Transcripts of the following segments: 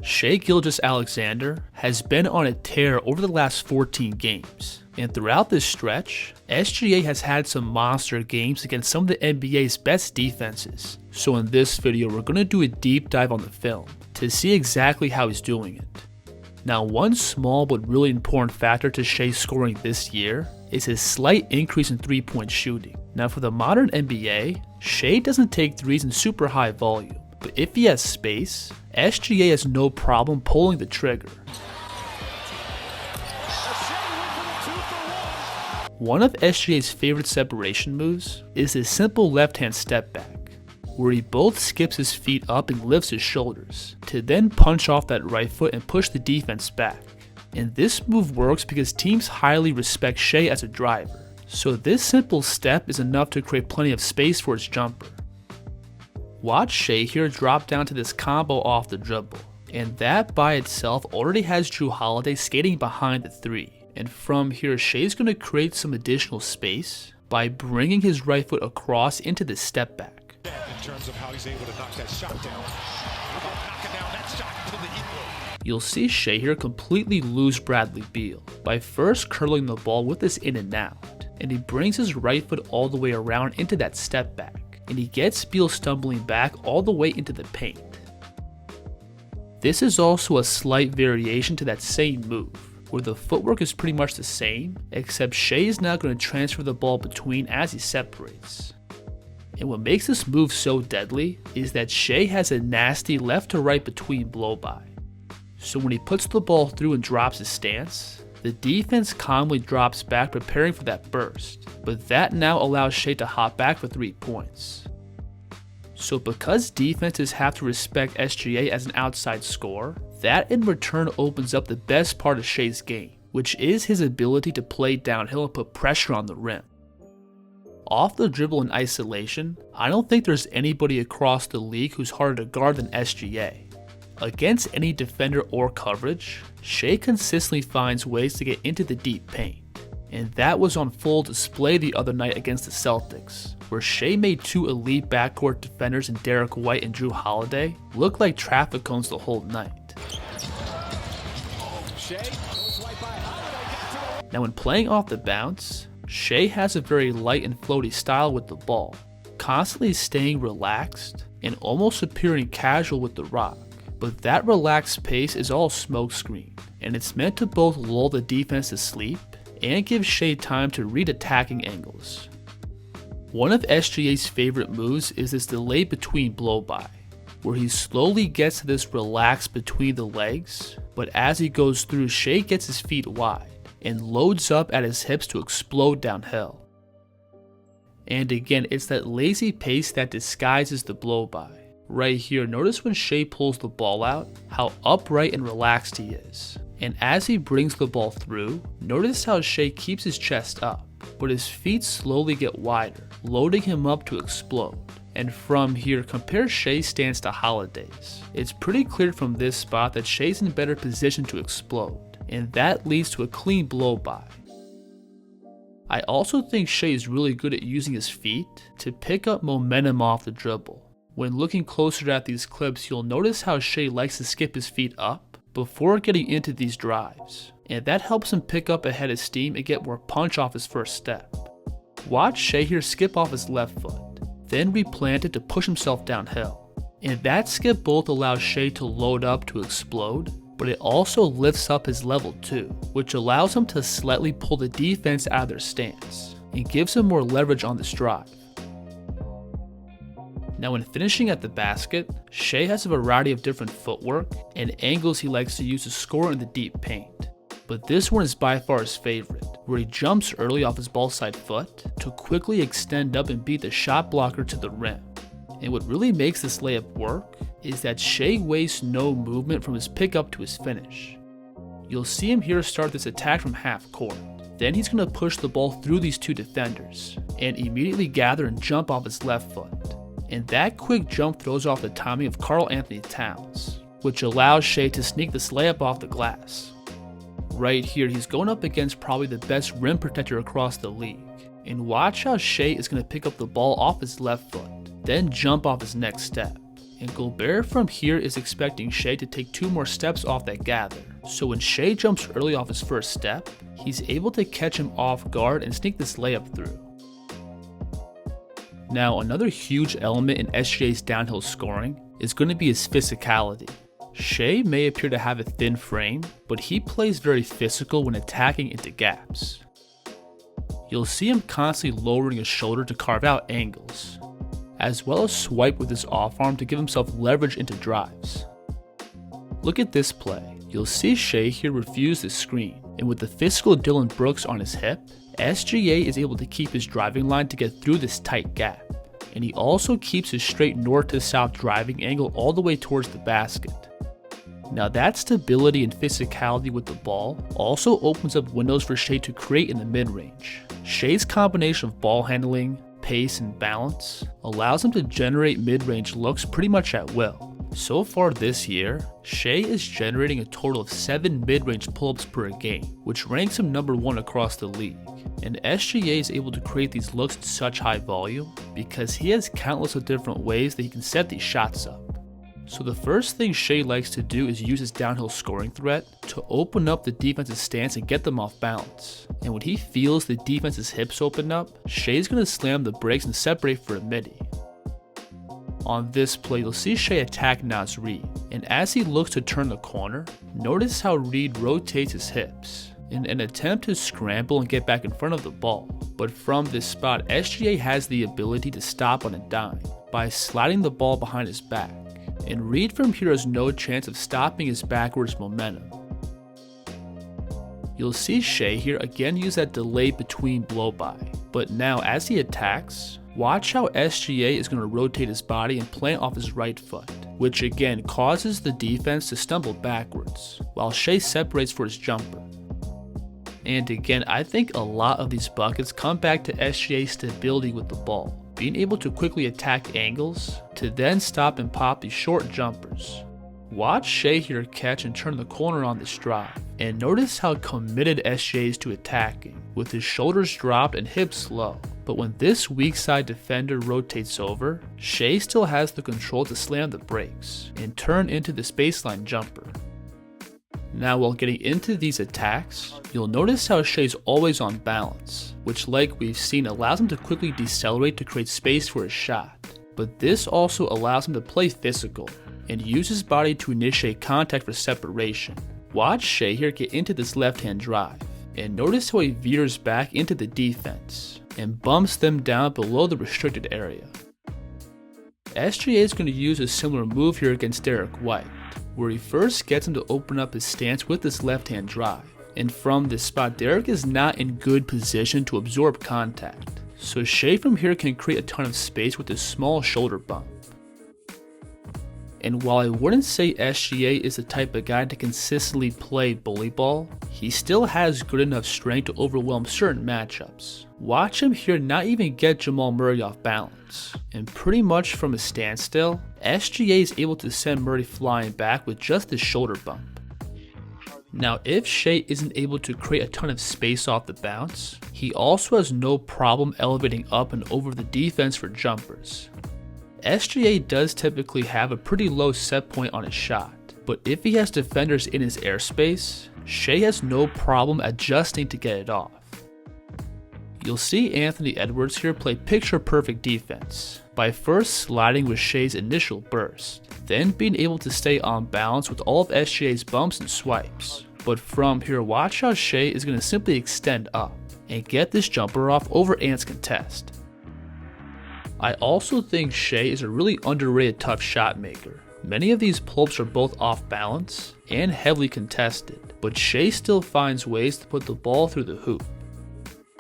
Shai Gilgeous-Alexander has been on a tear over the last 14 games, and throughout this stretch, SGA has had some monster games against some of the NBA's best defenses. So in this video, we're going to do a deep dive on the film to see exactly how he's doing it. Now, one small but really important factor to Shai's scoring this year is his slight increase in three-point shooting. Now, for the modern NBA, Shai doesn't take threes in super high volume, but if he has space, SGA has no problem pulling the trigger. One of SGA's favorite separation moves is his simple left-hand step back, where he both skips his feet up and lifts his shoulders, to then punch off that right foot and push the defense back. And this move works because teams highly respect Shai as a driver, so this simple step is enough to create plenty of space for his jumper. Watch Shai here drop down to this combo off the dribble, and that by itself already has Jrue Holiday skating behind the three. And from here, Shai's going to create some additional space by bringing his right foot across into the step back. In terms of how he's able to knock that shot down. How about knocking down that shot to the equal? You'll see Shai here completely lose Bradley Beal by first curling the ball with this in and out, and he brings his right foot all the way around into that step back, and he gets Beal stumbling back all the way into the paint. This is also a slight variation to that same move, where the footwork is pretty much the same, except Shai is now going to transfer the ball between as he separates. And what makes this move so deadly is that Shai has a nasty left to right between blow by. So when he puts the ball through and drops his stance, the defense calmly drops back preparing for that burst, but that now allows Shai to hop back for 3 points. So because defenses have to respect SGA as an outside scorer, that in return opens up the best part of Shai's game, which is his ability to play downhill and put pressure on the rim. Off the dribble in isolation, I don't think there's anybody across the league who's harder to guard than SGA. Against any defender or coverage, Shai consistently finds ways to get into the deep paint, and that was on full display the other night against the Celtics, where Shai made two elite backcourt defenders in Derek White and Jrue Holiday look like traffic cones the whole night. Now when playing off the bounce, Shai has a very light and floaty style with the ball, constantly staying relaxed and almost appearing casual with the rock. But that relaxed pace is all smokescreen, and it's meant to both lull the defense to sleep and give Shai time to read attacking angles. One of SGA's favorite moves is this delay between blow-by, where he slowly gets to this relax between the legs, but as he goes through, Shai gets his feet wide and loads up at his hips to explode downhill. And again, it's that lazy pace that disguises the blow-by. Right here, notice when Shai pulls the ball out, how upright and relaxed he is. And as he brings the ball through, notice how Shai keeps his chest up, but his feet slowly get wider, loading him up to explode. And from here, compare Shai's stance to Holiday's. It's pretty clear from this spot that Shai's in better position to explode, and that leads to a clean blow-by. I also think Shai is really good at using his feet to pick up momentum off the dribble. When looking closer at these clips, you'll notice how Shai likes to skip his feet up before getting into these drives, and that helps him pick up a head of steam and get more punch off his first step. Watch Shai here skip off his left foot, then replant it to push himself downhill. And that skip both allows Shai to load up to explode, but it also lifts up his level too, which allows him to slightly pull the defense out of their stance and gives him more leverage on this drive. Now when finishing at the basket, Shai has a variety of different footwork and angles he likes to use to score in the deep paint. But this one is by far his favorite, where he jumps early off his ball side foot to quickly extend up and beat the shot blocker to the rim. And what really makes this layup work is that Shai wastes no movement from his pickup to his finish. You'll see him here start this attack from half court. Then he's going to push the ball through these two defenders and immediately gather and jump off his left foot. And that quick jump throws off the timing of Karl Anthony Towns, which allows Shai to sneak this layup off the glass. Right here, he's going up against probably the best rim protector across the league. And watch how Shai is going to pick up the ball off his left foot, then jump off his next step. and Gilbert from here is expecting Shai to take 2 more steps off that gather. So when Shai jumps early off his first step, he's able to catch him off guard and sneak this layup through. Now another huge element in SGA's downhill scoring is going to be his physicality. Shai may appear to have a thin frame, but he plays very physical when attacking into gaps. You'll see him constantly lowering his shoulder to carve out angles, as well as swipe with his off arm to give himself leverage into drives. Look at this play. You'll see Shai here refuse the screen, and with the physical Dylan Brooks on his hip, SGA is able to keep his driving line to get through this tight gap, and he also keeps his straight north to south driving angle all the way towards the basket. Now that stability and physicality with the ball also opens up windows for Shai to create in the mid-range. Shai's combination of ball handling, pace, and balance allows him to generate mid-range looks pretty much at will. So far this year, Shai is generating a total of 7 mid-range pull-ups per game, which ranks him number 1 across the league. And SGA is able to create these looks in such high volume because he has countless of different ways that he can set these shots up. So the first thing Shai likes to do is use his downhill scoring threat to open up the defense's stance and get them off balance. And when he feels the defense's hips open up, Shai's going to slam the brakes and separate for a midi. On this play, you'll see Shai attack Naz Reid, and as he looks to turn the corner, notice how Reid rotates his hips in an attempt to scramble and get back in front of the ball. But from this spot, SGA has the ability to stop on a dime by sliding the ball behind his back, and Reid from here has no chance of stopping his backwards momentum. You'll see Shai here again use that delay between blow-by, but now as he attacks, watch how SGA is going to rotate his body and plant off his right foot, which again causes the defense to stumble backwards, while Shai separates for his jumper. And again, I think a lot of these buckets come back to SGA's stability with the ball, being able to quickly attack angles to then stop and pop these short jumpers. Watch Shai here catch and turn the corner on this drive, and notice how committed SGA is to attacking, with his shoulders dropped and hips low. But when this weak side defender rotates over, Shai still has the control to slam the brakes and turn into this baseline jumper. Now while getting into these attacks, you'll notice how Shai's always on balance, which like we've seen allows him to quickly decelerate to create space for his shot. But this also allows him to play physical and use his body to initiate contact for separation. Watch Shai here get into this left-hand drive, and notice how he veers back into the defense and bumps them down below the restricted area. SGA is going to use a similar move here against Derek White, where he first gets him to open up his stance with this left-hand drive, and from this spot Derek is not in good position to absorb contact, so Shai from here can create a ton of space with this small shoulder bump. And while I wouldn't say SGA is the type of guy to consistently play bully ball, he still has good enough strength to overwhelm certain matchups. Watch him here not even get Jamal Murray off balance, and pretty much from a standstill, SGA is able to send Murray flying back with just this shoulder bump. Now if Shai isn't able to create a ton of space off the bounce, he also has no problem elevating up and over the defense for jumpers. SGA does typically have a pretty low set point on his shot, but if he has defenders in his airspace, Shai has no problem adjusting to get it off. You'll see Anthony Edwards here play picture-perfect defense by first sliding with Shai's initial burst, then being able to stay on balance with all of SGA's bumps and swipes. But from here, watch how Shai is going to simply extend up and get this jumper off over Ant's contest. I also think Shai is a really underrated tough shot maker. Many of these pull-ups are both off balance and heavily contested, but Shai still finds ways to put the ball through the hoop.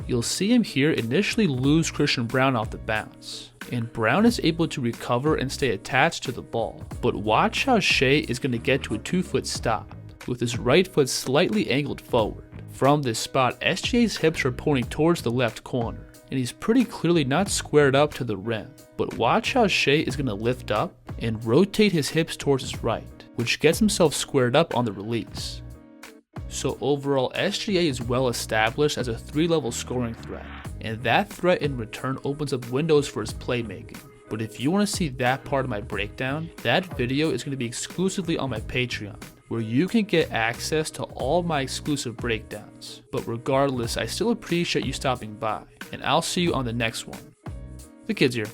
You'll see him here initially lose Christian Braun off the bounce, and Braun is able to recover and stay attached to the ball. But watch how Shai is going to get to a 2-foot stop, with his right foot slightly angled forward. From this spot, SGA's hips are pointing towards the left corner, and he's pretty clearly not squared up to the rim. But watch how Shai is going to lift up and rotate his hips towards his right, which gets himself squared up on the release. So overall, SGA is well established as a 3-level scoring threat, and that threat in return opens up windows for his playmaking. But if you want to see that part of my breakdown, that video is going to be exclusively on my Patreon, where you can get access to all my exclusive breakdowns. But regardless, I still appreciate you stopping by, and I'll see you on the next one. The Kids here.